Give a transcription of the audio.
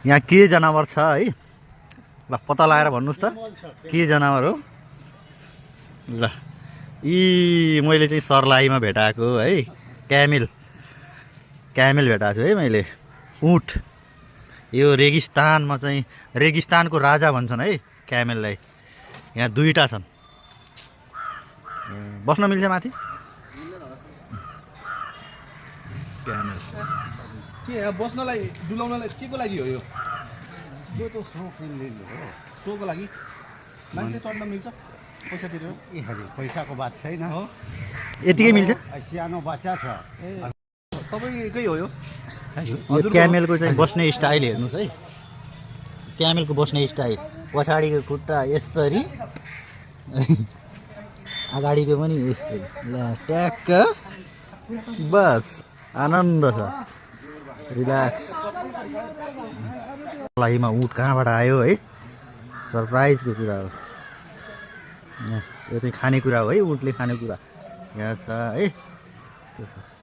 यहाँ के जनावर छ है ल पत्ता लगाएर भन्नुस् त के जनावर हो ल मैले चाहिँ सर्लाहीमा भेटाएको है क्यामेल भेटाएको छु है मैले ऊँट यो रेगिस्तानमा चाहिँ रेगिस्तानको राजा भन्छन् है क्यामेललाई यहाँ दुईटा छन् बस्न मिल्छ माथि क्यामेल के बस्नलाई डुलाउनलाई के को लागि हो यो यो त सोको लागि मान्छे चढ्न मिल्छ पैसा तिरेर ए हजुर पैसाको बात छैन हो यतिकै मिल्छ सानो बच्चा छ तपाईँकै हो यो यो क्यामेलको चाहिँ बस्ने स्टाइल हेर्नुहोस् है क्यामेलको बस्ने स्टाइल पछाडिको खुट्टा यसरी अगाडिको पनि यस्तै ल ट्याक्क बस आनन्द छ रिल्याक्स लाइमा ऊँट कहाँबाट आयो है सरप्राइजको कुरा हो यो चाहिँ खानेकुरा हो है ऊँटले खानेकुरा यहाँ छ है यस्तो छ